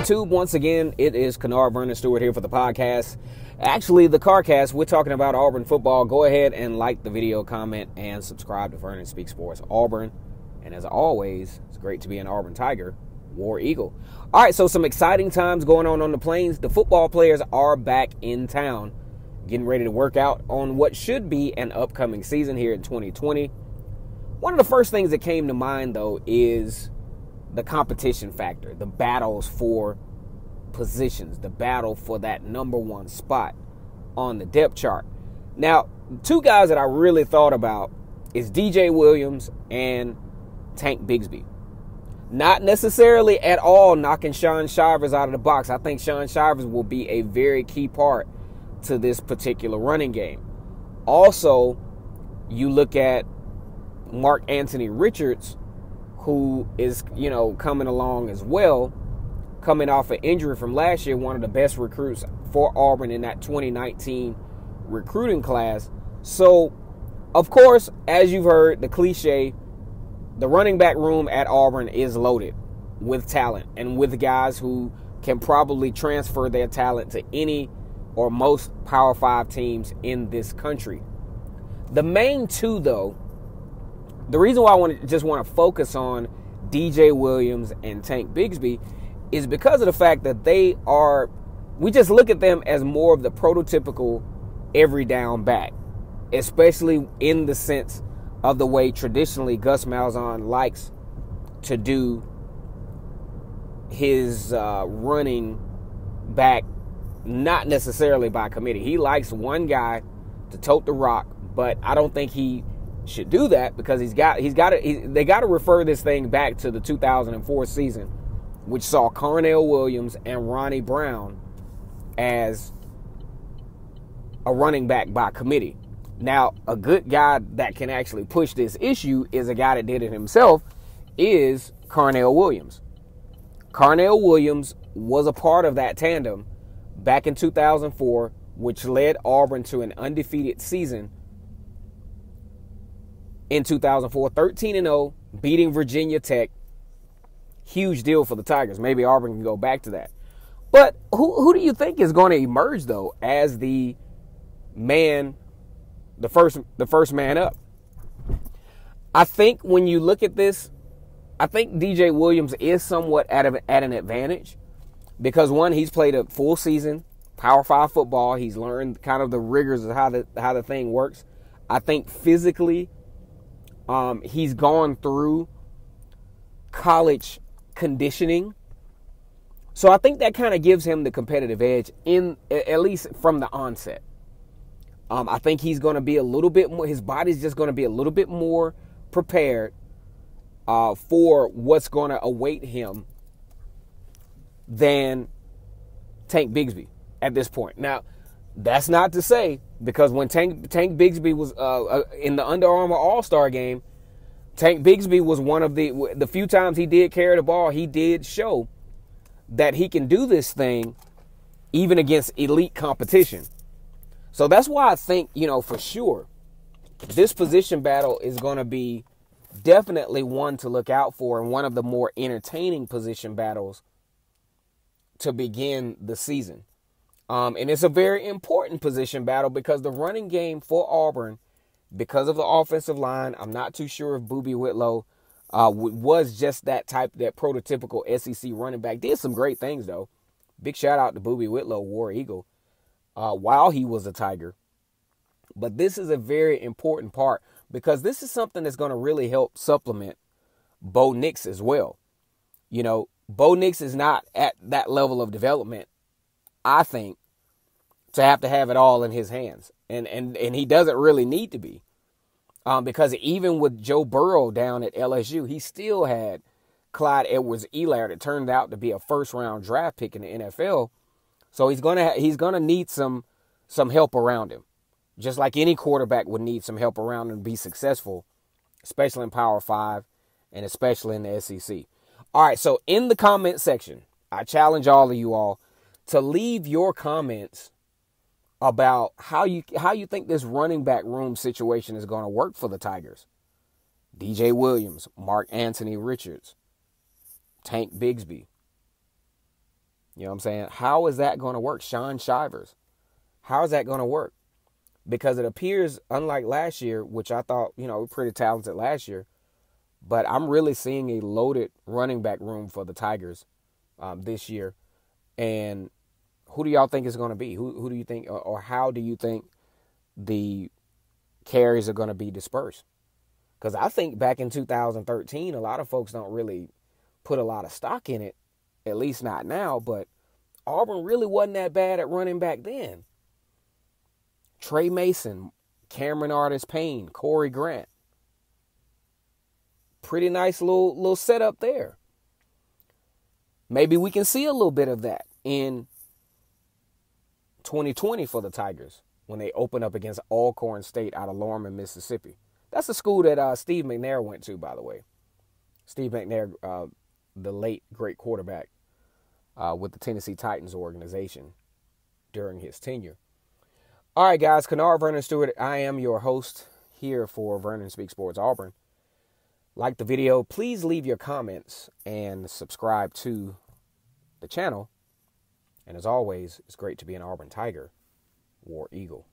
YouTube, once again, it is Kennard Vernon Stewart here for the podcast. Actually, the CarCast, we're talking about Auburn football. Go ahead and like the video, comment, and subscribe to Vernon Speaks Sports Auburn. And as always, it's great to be an Auburn Tiger, War Eagle. All right, so some exciting times going on the Plains. The football players are back in town, getting ready to work out on what should be an upcoming season here in 2020. One of the first things that came to mind, though, is the competition factor, the battles for positions, the battle for that number one spot on the depth chart. Now, two guys that I really thought about is DJ Williams and Tank Bigsby. Not necessarily at all knocking Shaun Shivers out of the box. I think Shaun Shivers will be a very key part to this particular running game. Also, you look at Mark Anthony Richards, who is, coming along as well, coming off an injury from last year, one of the best recruits for Auburn in that 2019 recruiting class. So, of course, as you've heard, the cliche, the running back room at Auburn is loaded with talent and with guys who can probably transfer their talent to any or most Power 5 teams in this country. The main two, though, the reason why I just want to focus on DJ Williams and Tank Bigsby is because of the fact that we just look at them as more of the prototypical every down back, especially in the sense of the way traditionally Gus Malzahn likes to do his running back, not necessarily by committee. He likes one guy to tote the rock, but I don't think he should do that because they got to refer this thing back to the 2004 season, which saw Carnell Williams and Ronnie Brown as a running back by committee. Now, a good guy that can actually push this issue is a guy that did it himself, is Carnell Williams. Carnell Williams was a part of that tandem back in 2004, which led Auburn to an undefeated season in 2004, 13-0, beating Virginia Tech. Huge deal for the Tigers. Maybe Auburn can go back to that. But who do you think is going to emerge, though, as the man, the first man up? I think when you look at this, I think DJ Williams is somewhat at an advantage because, one, he's played a full season, Power 5 football. He's learned kind of the rigors of how the thing works. I think physically, he's gone through college conditioning. So I think that kind of gives him the competitive edge, at least from the onset. I think he's going to be a little bit more, his body's just going to be a little bit more prepared for what's going to await him than Tank Bigsby at this point. Now, that's not to say, because when Tank Bigsby was in the Under Armour All-Star game, Tank Bigsby was one of the few times he did carry the ball, he did show that he can do this thing even against elite competition. So that's why I think, for sure, this position battle is going to be definitely one to look out for and one of the more entertaining position battles to begin the season. And it's a very important position battle because the running game for Auburn, because of the offensive line, I'm not too sure if Boobie Whitlow was just that prototypical SEC running back. Did some great things, though. Big shout out to Boobie Whitlow, War Eagle, while he was a Tiger. But this is a very important part because this is something that's going to really help supplement Bo Nix as well. Bo Nix is not at that level of development, I think, to have it all in his hands. And he doesn't really need to be. Because even with Joe Burrow down at LSU, he still had Clyde Edwards-Helaire that turned out to be a first-round draft pick in the NFL. So he's gonna need some help around him, just like any quarterback would need some help around him to be successful, especially in Power 5 and especially in the SEC. All right, so in the comment section, I challenge all of you all to leave your comments about how you think this running back room situation is going to work for the Tigers. DJ Williams, Mark Anthony Richards, Tank Bigsby, You know what I'm saying? How is that going to work? Sean Shivers. How is that going to work? Because it appears, unlike last year, which I thought, pretty talented last year, but I'm really seeing a loaded running back room for the Tigers this year. And who do y'all think is going to be? Who do you think, or how do you think the carries are going to be dispersed? Because I think back in 2013, a lot of folks don't really put a lot of stock in it, at least not now, but Auburn really wasn't that bad at running back then. Trey Mason, Cameron Artis-Payne, Corey Grant. Pretty nice little setup there. Maybe we can see a little bit of that in 2020 for the Tigers when they open up against Alcorn State out of Lorman, Mississippi. That's the school that Steve McNair went to, by the way. Steve McNair, the late great quarterback with the Tennessee Titans organization during his tenure. All right, guys, Kennard Vernon Stewart. I am your host here for Vernon Speaks Sports Auburn. Like the video, please leave your comments and subscribe to the channel. And as always, it's great to be an Auburn Tiger, War Eagle.